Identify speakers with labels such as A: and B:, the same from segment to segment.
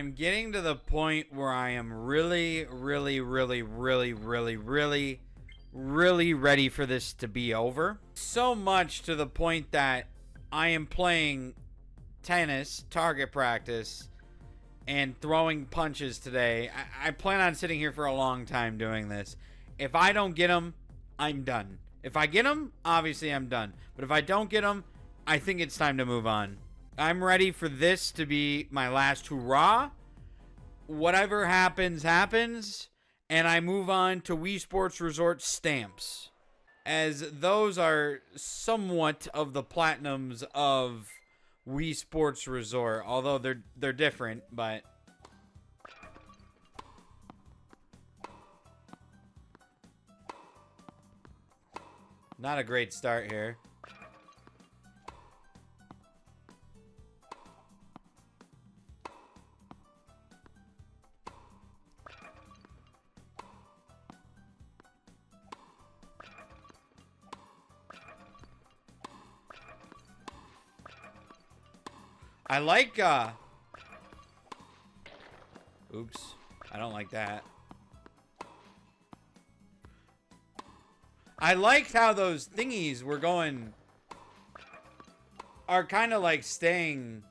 A: I'm getting to the point where I am really ready for this to be over. So much to the point that I am playing tennis, target practice, and throwing punches today. I plan on sitting here for a long time doing this. If I don't get them, I'm done. If I get them, obviously I'm done. But if I don't get them, I think it's time to move on. I'm ready for this to be my last hurrah. Whatever happens, happens. And I move on to Wii Sports Resort stamps, as those are somewhat of the platinums of Wii Sports Resort, although they're different, but not a great start here. I like, oops. I don't like that. I liked how those thingies were going, are kind of like staying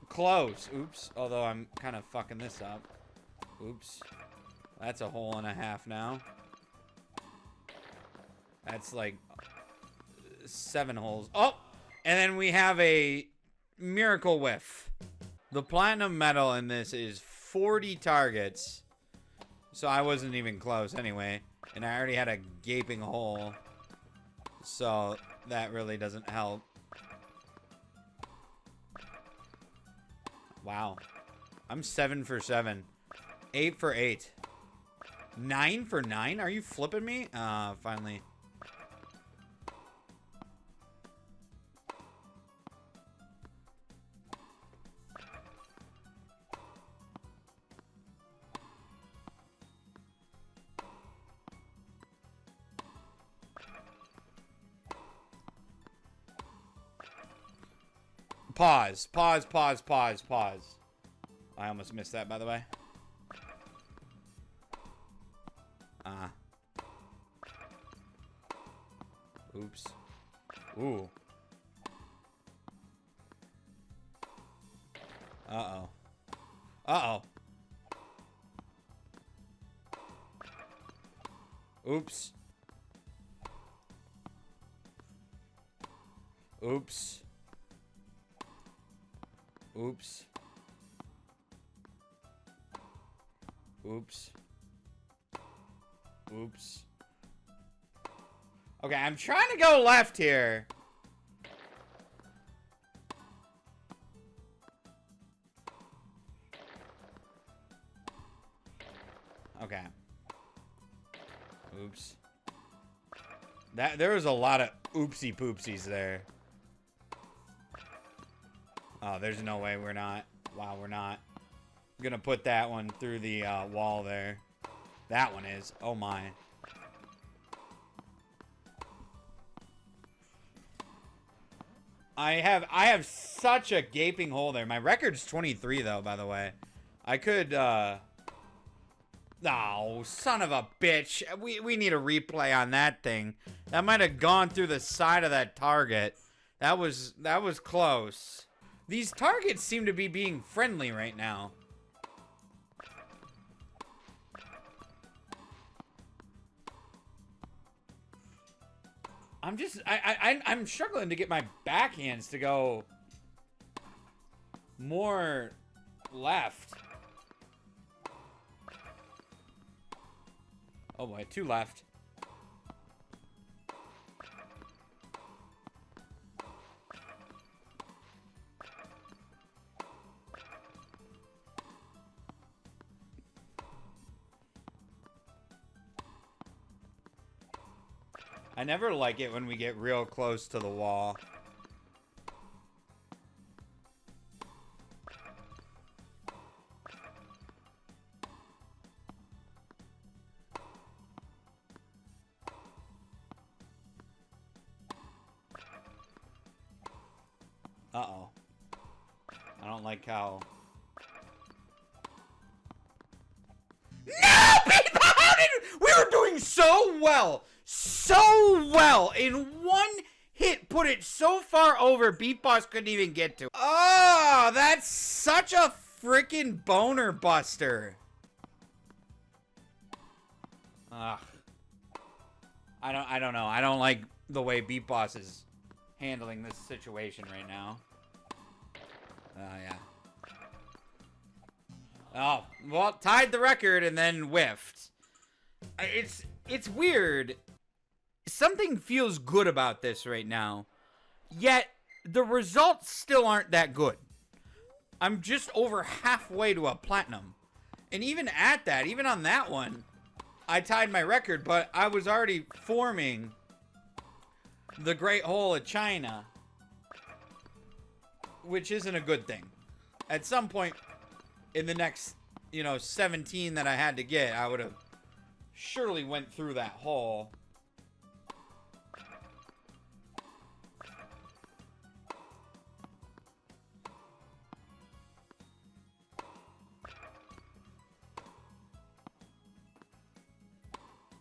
A: close. Oops. Although I'm kind of fucking this up. Oops. That's a hole and a half now. That's like 7 holes. Oh! And then we have a miracle whiff. The platinum medal in this is 40 targets. So I wasn't even close anyway. And I already had a gaping hole. So that really doesn't help. Wow. I'm 7 for 7. 8 for 8. 9 for 9? Are you flipping me? Finally. Pause. Pause, pause, pause, pause. I almost missed that, by the way. Oops. Ooh. Uh-oh. Uh-oh. Oops. Oops. Oops. Oops. Oops. Okay, I'm trying to go left here. Okay. Oops. There was a lot of oopsie poopsies there. Oh, there's no way we're not. Wow, we're not. I'm gonna put that one through the wall there. That one is. Oh my. I have such a gaping hole there. My record's 23 though, by the way. I could oh, son of a bitch. We need a replay on that thing. That might have gone through the side of that target. That was close. These targets seem to be being friendly right now. I'm struggling to get my backhands to go more left. Oh boy, 2 left. I never like it when we get real close to the wall. like how... No! People, how did... We were doing so well. So well. In one hit, put it so far over, Beef Boss couldn't even get to. Oh, that's such a freaking boner buster. Ugh. I don't know. I don't like the way Beef Boss is handling this situation right now. Yeah. Oh, well, tied the record and then whiffed. It's weird. Something feels good about this right now, yet the results still aren't that good. I'm just over halfway to a platinum. And even at that, even on that one, I tied my record, but I was already forming the Great Hole of China, which isn't a good thing. At some point in the next, 17 that I had to get, I would have surely went through that hole.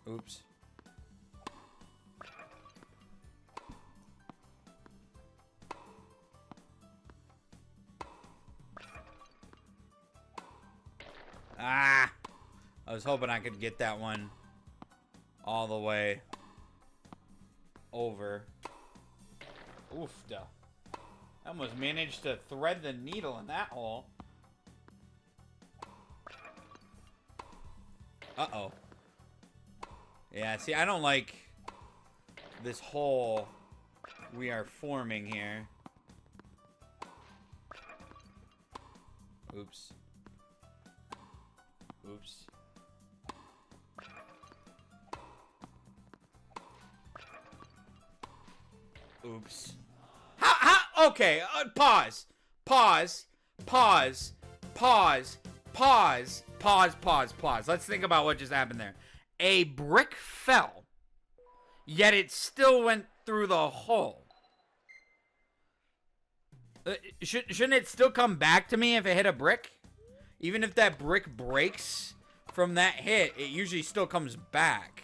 A: Oops. Ah! I was hoping I could get that one all the way over. Oof, duh. I almost managed to thread the needle in that hole. Uh-oh. Yeah, see, I don't like this hole we are forming here. Oops. Oops. Oops. How? Okay, pause. Pause. Pause. Pause. Pause. Pause. Pause. Pause. Let's think about what just happened there. A brick fell, yet it still went through the hole. Shouldn't it still come back to me if it hit a brick? Even if that brick breaks from that hit, it usually still comes back.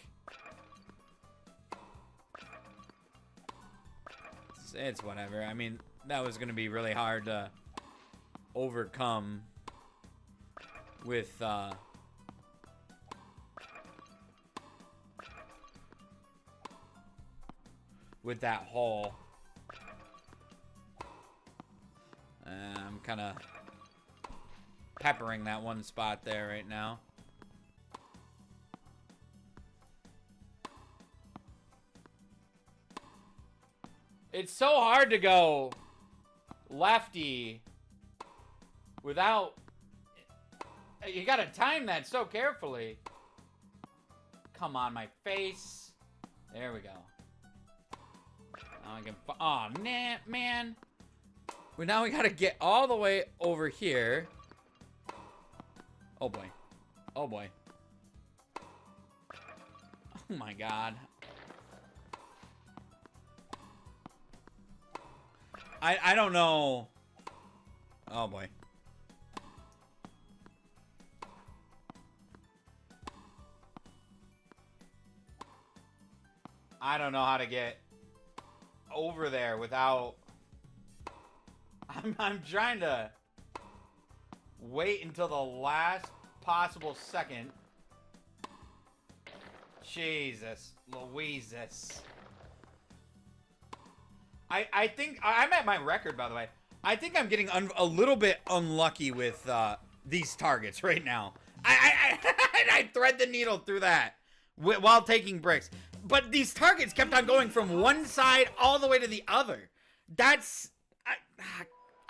A: It's whatever. I mean, that was going to be really hard to overcome with that hole. I'm kind of peppering that one spot there right now. It's so hard to go lefty without... You gotta time that so carefully. Come on, my face. There we go. Now I can... Oh, nah, man. Well, now we gotta get all the way over here. Oh, boy. Oh, boy. Oh, my God. I don't know. Oh, boy. I don't know how to get over there without... I'm trying to wait until the last possible second. Jesus Louises. I think I'm at my record, by the way. I think I'm getting a little bit unlucky with these targets right now. I thread the needle through that while taking bricks. But these targets kept on going from one side all the way to the other. That's...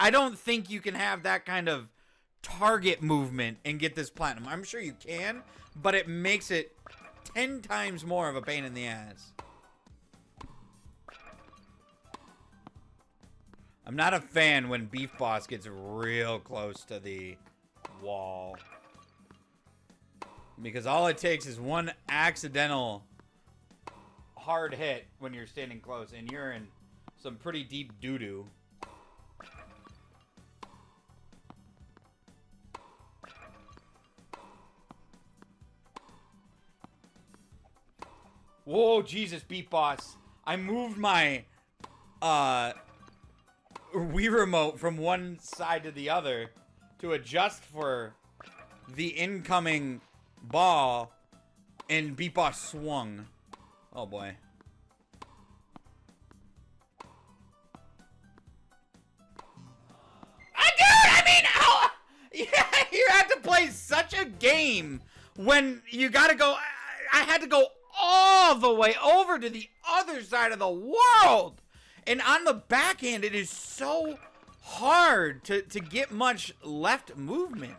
A: I don't think you can have that kind of target movement and get this platinum. I'm sure you can, but it makes it 10 times more of a pain in the ass. I'm not a fan when Beef Boss gets real close to the wall. Because all it takes is one accidental hard hit when you're standing close, and you're in some pretty deep doo-doo. Whoa, Jesus, Beat Boss. I moved my Wii remote from one side to the other to adjust for the incoming ball, and Beat Boss swung. Oh boy. Yeah, you had to play such a game when you gotta go. I had to go all the way over to the other side of the world. And on the backhand, it is so hard to get much left movement.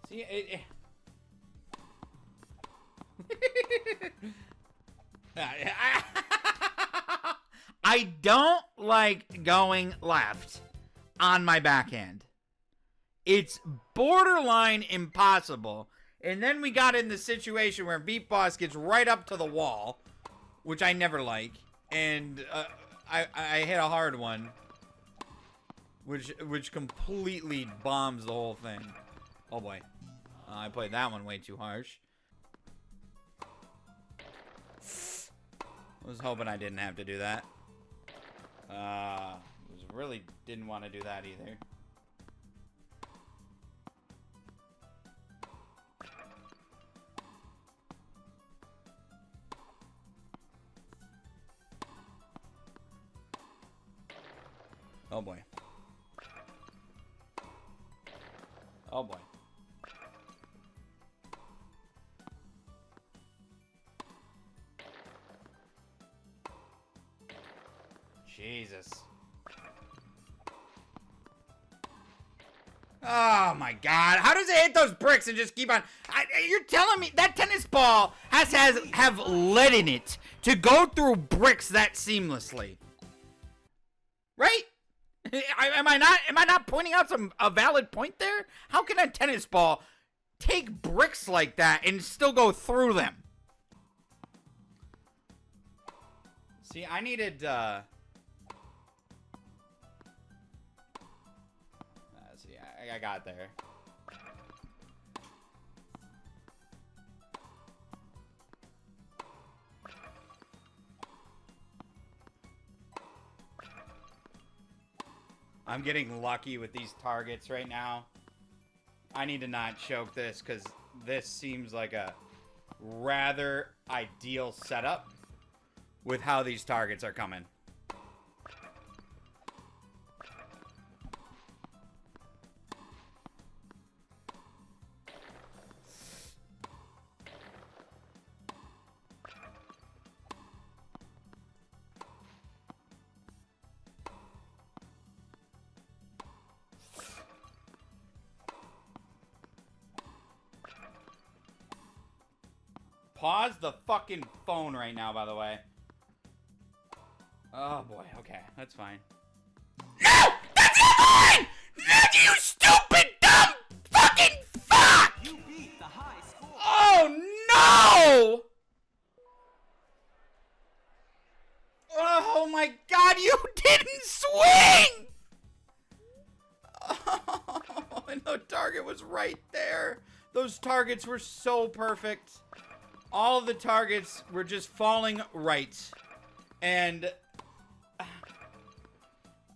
A: See, I don't like going left on my backhand. It's borderline impossible. And then we got in the situation where Beat Boss gets right up to the wall, which I never like, and I hit a hard one, which completely bombs the whole thing. Oh boy. I played that one way too harsh. I was hoping I didn't have to do that. Really didn't want to do that either. Oh boy. Oh boy. Jesus. Oh my God. How does it hit those bricks and just keep on? You're telling me that tennis ball has have lead in it to go through bricks that seamlessly. Right? Am I not pointing out a valid point there? How can a tennis ball take bricks like that and still go through them? See, I needed see, I got there. I'm getting lucky with these targets right now. I need to not choke this because this seems like a rather ideal setup with how these targets are coming. Pause the fucking phone right now, by the way. Oh boy, okay, that's fine. No! That's not mine! You stupid, dumb, fucking fuck! You beat the high score. Oh no! Oh my God, you didn't swing! Oh, and the target was right there. Those targets were so perfect. All of the targets were just falling right. And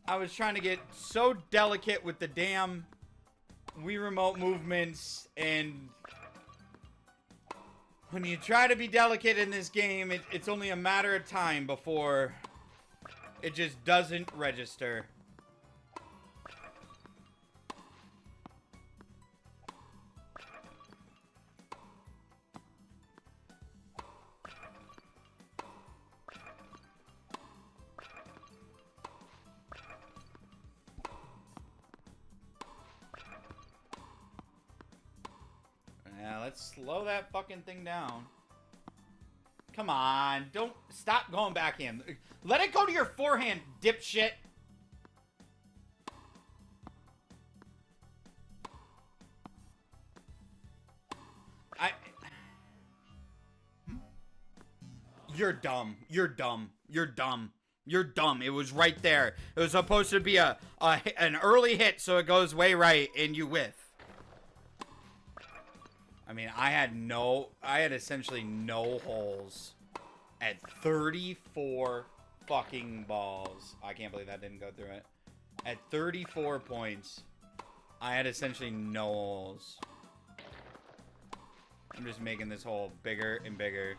A: I was trying to get so delicate with the damn Wii remote movements, and when you try to be delicate in this game, it's only a matter of time before it just doesn't register. Let's slow that fucking thing down. Come on. Don't stop going backhand. Let it go to your forehand, dipshit. You're dumb. You're dumb. You're dumb. You're dumb. It was right there. It was supposed to be an early hit, so it goes way right, and you whiff. I mean, I had essentially no holes at 34 fucking balls. I can't believe that didn't go through it. At 34 points, I had essentially no holes. I'm just making this hole bigger and bigger.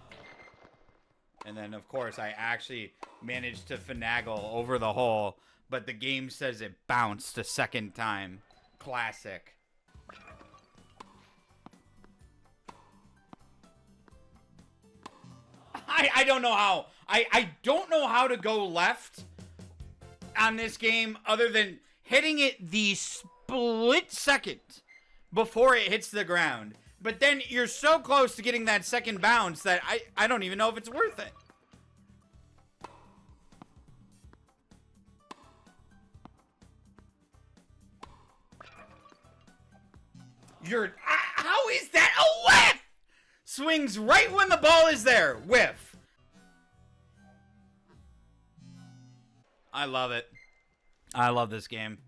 A: And then, of course, I actually managed to finagle over the hole, but the game says it bounced a second time. Classic. I don't know how. I don't know how to go left on this game other than hitting it the split second before it hits the ground. But then you're so close to getting that second bounce that I don't even know if it's worth it. How is that a whiff? Swings right when the ball is there. Whiff. I love it. I love this game.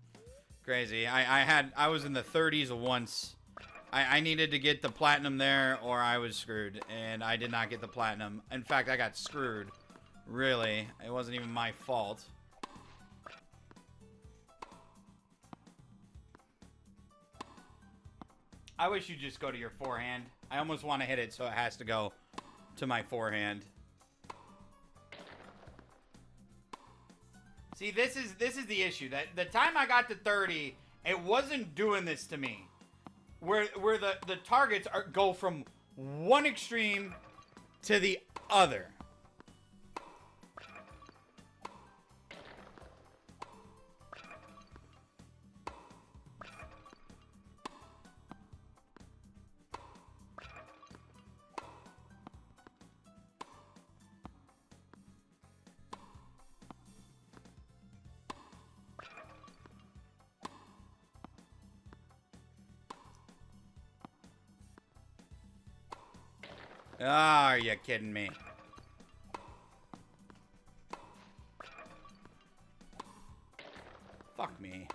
A: Crazy. I was in the 30s once. I needed to get the platinum there or I was screwed. And I did not get the platinum. In fact, I got screwed. Really. It wasn't even my fault. I wish you'd just go to your forehand. I almost want to hit it so it has to go to my forehand. See, this is the issue. That the time I got to 30, it wasn't doing this to me. Where the targets go from one extreme to the other. Oh, are you kidding me? Fuck me.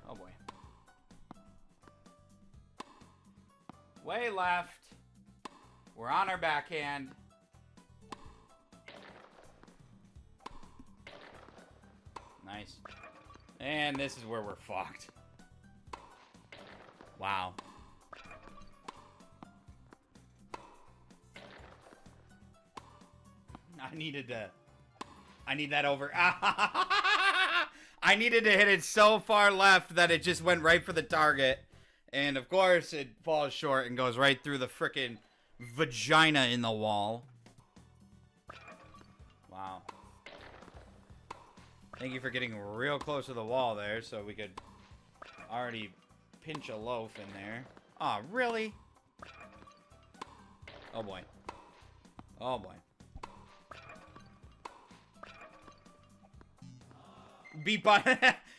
A: Oh boy. Way left. We're on our backhand. Nice. And this is where we're fucked. Wow. I need that over. I needed to hit it so far left that it just went right for the target. And of course, it falls short and goes right through the frickin' vagina in the wall. Wow. Thank you for getting real close to the wall there so we could already pinch a loaf in there. Aw, oh, really? Oh boy. Oh boy.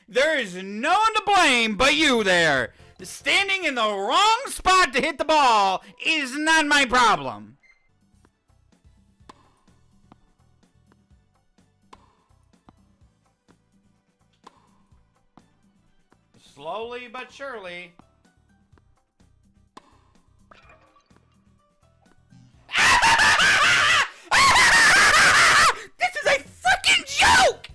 A: There is no one to blame but you there. Standing in the wrong spot to hit the ball is not my problem. Slowly but surely. This is a freaking joke!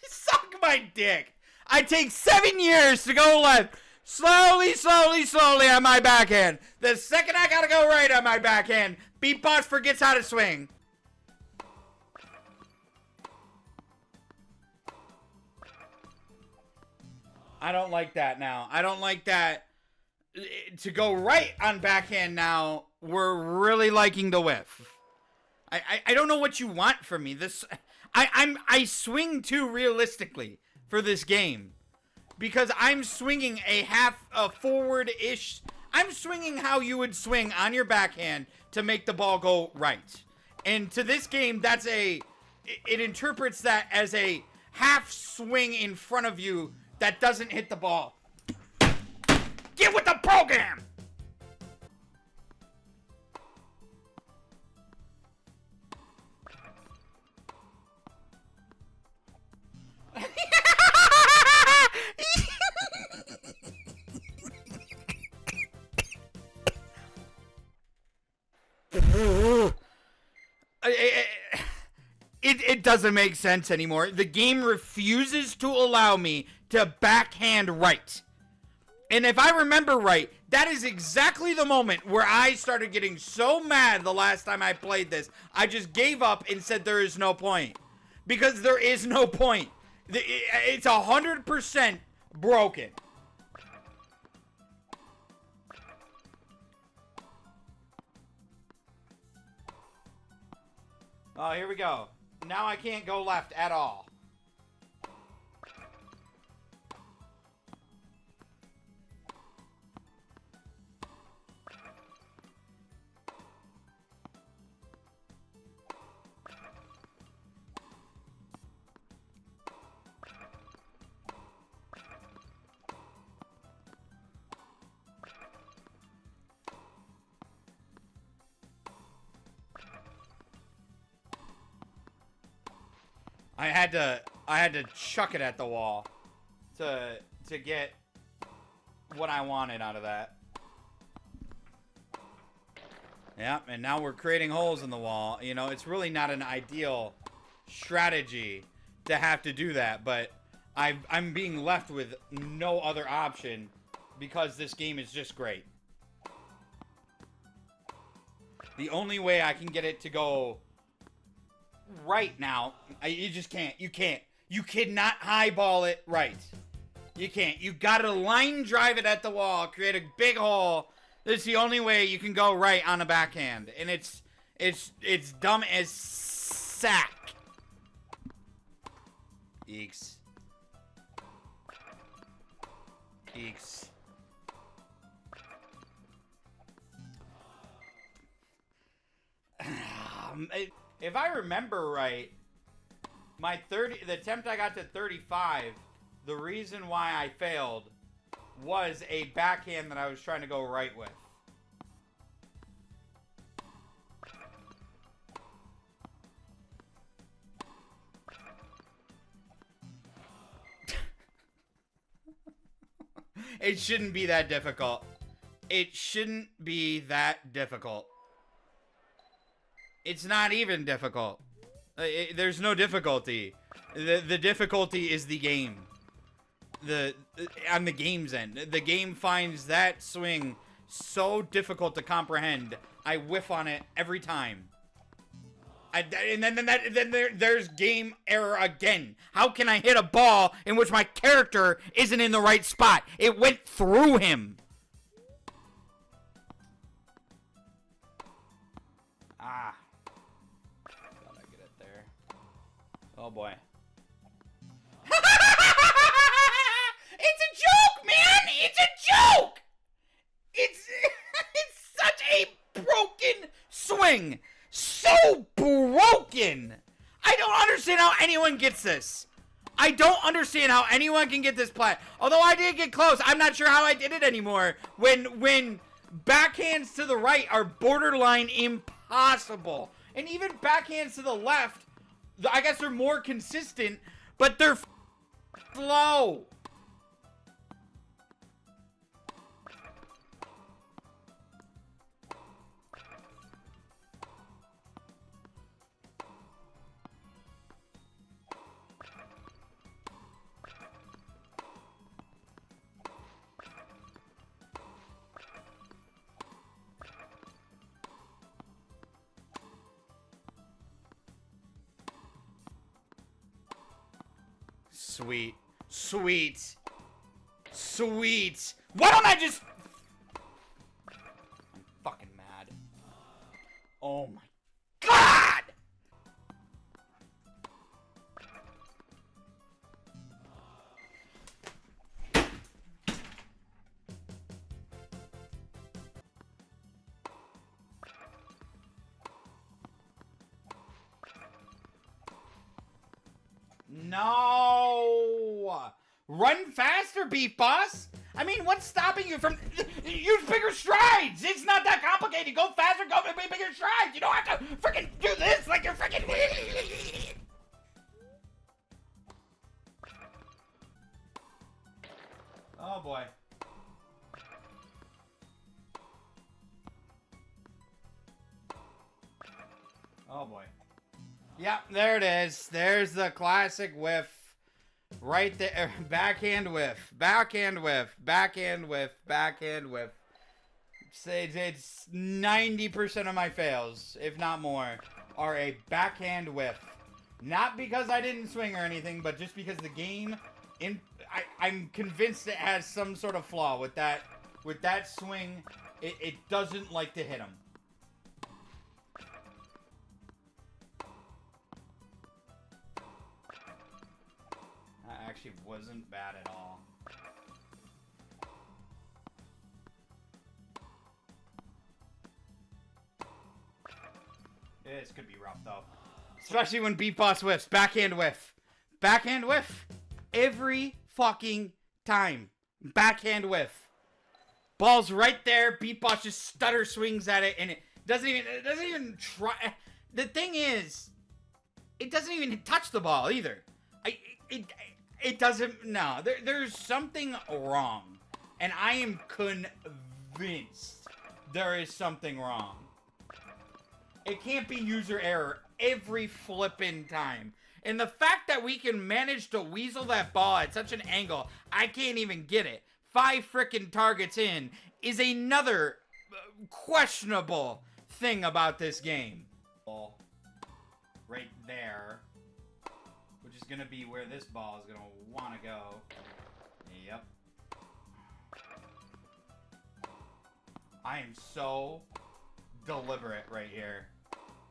A: Suck my dick. I take 7 years to go left. Slowly, slowly, slowly on my backhand. The second I gotta go right on my backhand, Beatbox forgets how to swing. I don't like that now. I don't like that. To go right on backhand now, we're really liking the whiff. I don't know what you want from me. I swing too realistically for this game. because I'm swinging a forward-ish. I'm swinging how you would swing on your backhand to make the ball go right. And to this game, it interprets that as a half swing in front of you that doesn't hit the ball. Get with the program! It doesn't make sense anymore. The game refuses to allow me to backhand right. And if I remember right, that is exactly the moment where I started getting so mad the last time I played this. I just gave up and said there is no point. Because there is no point. It's 100% broken. Oh, here we go. Now I can't go left at all. I had to chuck it at the wall to get what I wanted out of that. Yeah, and now we're creating holes in the wall. You know, it's really not an ideal strategy to have to do that, but I'm being left with no other option because this game is just great. The only way I can get it to go right now, you just can't. You can't. You cannot highball it right. You can't. You gotta line drive it at the wall, create a big hole. That's the only way you can go right on a backhand, and it's dumb as sack. Eeks. Eeks. If I remember right, the attempt I got to 35, the reason why I failed was a backhand that I was trying to go right with. It shouldn't be that difficult. It shouldn't be that difficult. It's not even difficult. There's no difficulty. The difficulty is the game. On the game's end. The game finds that swing so difficult to comprehend. I whiff on it every time. And then there's game error again. How can I hit a ball in which my character isn't in the right spot? It went through him. Ah. Thought I'd get it there. Oh boy. It's a joke, man! It's a joke! It's such a broken swing. So broken. I don't understand how anyone gets this. I don't understand how anyone can get this play. Although I did get close, I'm not sure how I did it anymore. When backhands to the right are borderline impossible. And even backhands to the left, I guess they're more consistent, but they're slow. Sweet. Sweet. Sweet. Why don't I just... I'm fucking mad. Oh my God! No! Run faster, Beef Boss! I mean, what's stopping you from... Use bigger strides! It's not that complicated! Go faster, go bigger strides! You don't have to freaking do this like you're freaking... Oh, boy. Oh, boy. Yep, there it is. There's the classic whiff. Right there. Backhand whiff. Backhand whiff. Backhand whiff. Backhand whiff. It's 90% of my fails, if not more, are a backhand whiff. Not because I didn't swing or anything, but just because the game... I'm convinced it has some sort of flaw with that swing. It doesn't like to hit him. That actually wasn't bad at all. This could be rough though. Especially when Beat Boss whiffs. Backhand whiff. Backhand whiff. Every fucking time. Backhand whiff. Ball's right there. Beat Boss just stutter swings at it and it doesn't even try. The thing is, it doesn't even touch the ball either. It doesn't, no. There's something wrong. And I am convinced there is something wrong. It can't be user error every flippin' time. And the fact that we can manage to weasel that ball at such an angle, I can't even get it. 5 frickin' targets in is another questionable thing about this game. Ball right there, which is gonna be where this ball is gonna wanna go. Yep. I am so deliberate right here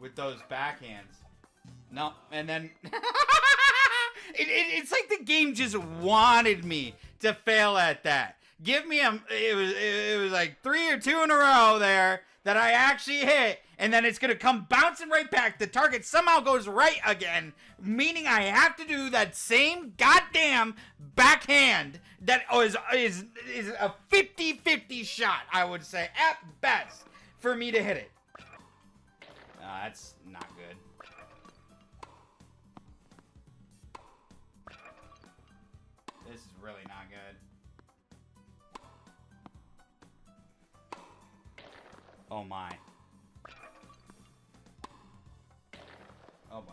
A: with those backhands. No, and then it's like the game just wanted me to fail at that. Give me it was like 3 or 2 in a row there that I actually hit, and then it's gonna come bouncing right back. The target somehow goes right again, meaning I have to do that same goddamn backhand that is a 50-50 shot, I would say, at best, for me to hit it. That's not good. This is really not good. Oh my. Oh boy.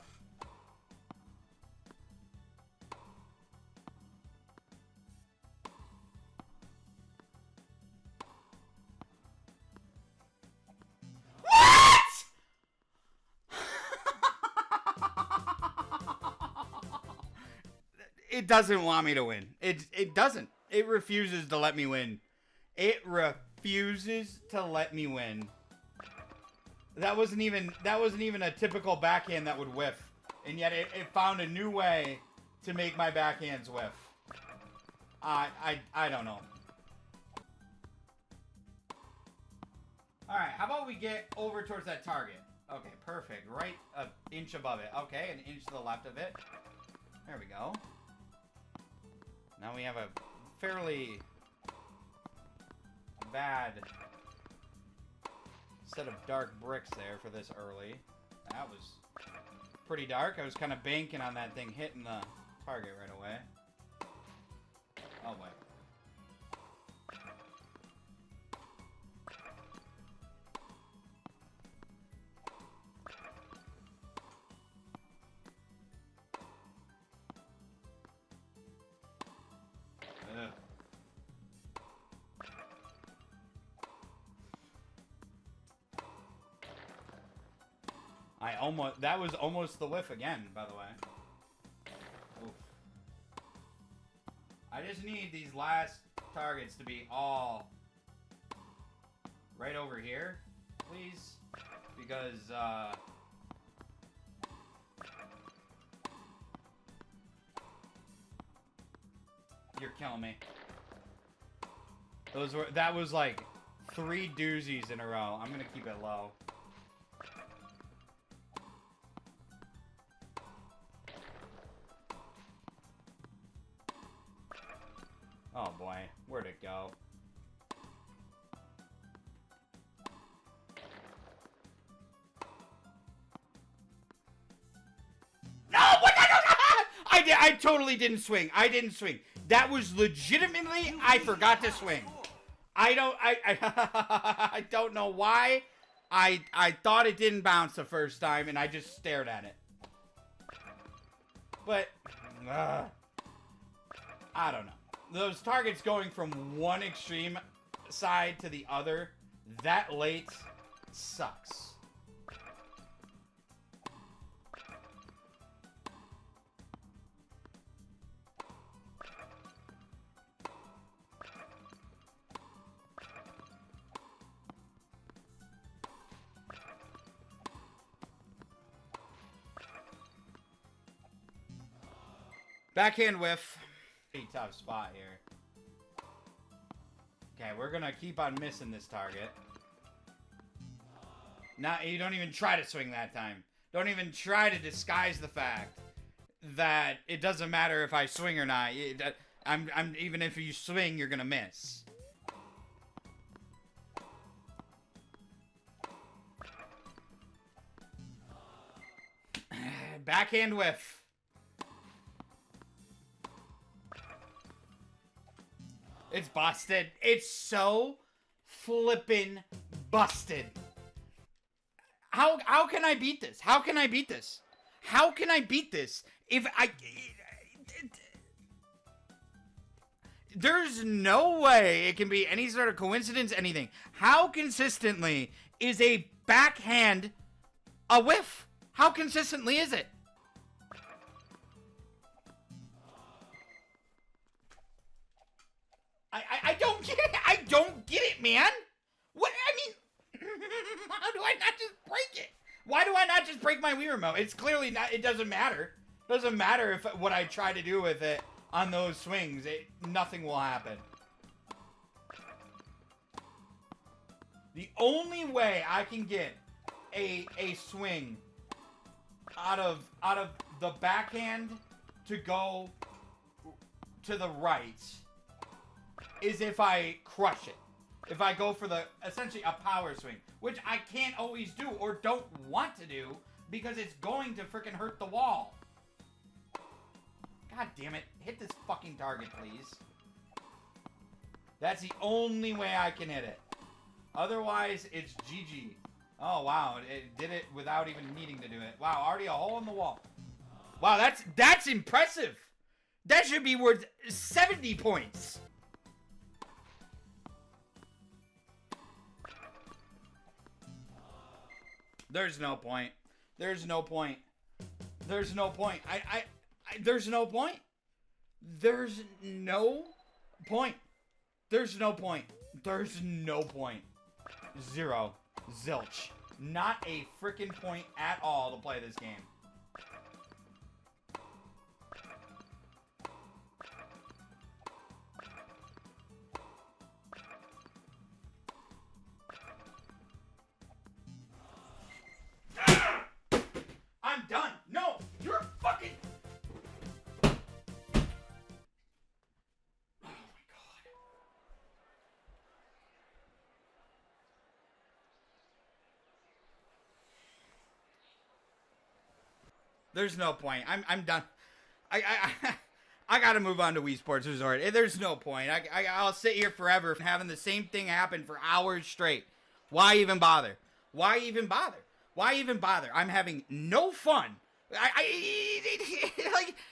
A: It doesn't want me to win. It doesn't. It refuses to let me win. It refuses to let me win. That wasn't even a typical backhand that would whiff. And yet it found a new way to make my backhands whiff. I don't know. Alright, how about we get over towards that target? Okay, perfect. Right an inch above it. Okay, an inch to the left of it. There we go. Now we have a fairly bad set of dark bricks there for this early. That was pretty dark. I was kind of banking on that thing hitting the target right away. Oh boy. That was almost the whiff again, by the way. Oof. I just need these last targets to be all right over here, please, because you're killing me. That was like 3 doozies in a row. I'm gonna keep it low. Oh boy, where'd it go? No! What? I totally didn't swing. I didn't swing. That was legitimately, I forgot to swing. I don't know why. I thought it didn't bounce the first time, and I just stared at it. But, I don't know. Those targets going from one extreme side to the other that late sucks. Backhand whiff. Pretty tough spot here. Okay, we're gonna keep on missing this target. Now, you don't even try to swing that time. Don't even try to disguise the fact that it doesn't matter if I swing or not. Even if you swing, you're gonna miss. Backhand whiff. It's busted. It's so flippin' busted. How can I beat this? How can I beat this? How can I beat this if there's no way it can be any sort of coincidence, anything. How consistently is a backhand a whiff? How consistently is it? I don't get it. I don't get it, man. What? I mean, how do I not just break it? Why do I not just break my Wii remote? It's clearly not. It doesn't matter. It doesn't matter if what I try to do with it on those swings. Nothing will happen. The only way I can get a swing out of the backhand to go to the right is if I crush it. If I go for essentially a power swing, which I can't always do or don't want to do because it's going to freaking hurt the wall. God damn it. Hit this fucking target, please. That's the only way I can hit it. Otherwise, it's GG. Oh, wow. It did it without even needing to do it. Wow, already a hole in the wall. Wow, that's impressive. That should be worth 70 points. There's no point. There's no point. There's no point. There's no point. There's no point. There's no point. There's no point. Zero. Zilch. Not a freaking point at all to play this game. I'm done. No, you're fucking... Oh my god. There's no point. I'm done. I gotta move on to Wii Sports Resort. There's no point. I'll sit here forever having the same thing happen for hours straight. Why even bother? Why even bother? Why even bother? I'm having no fun. Like,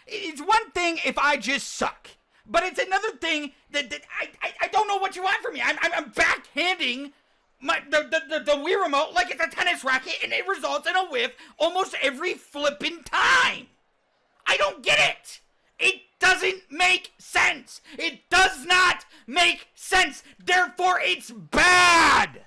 A: it's one thing if I just suck, but it's another thing that I don't know what you want from me. I'm backhanding the Wii remote like it's a tennis racket, and it results in a whiff almost every flippin' time. I don't get it. It doesn't make sense. It does not make sense. Therefore, it's bad.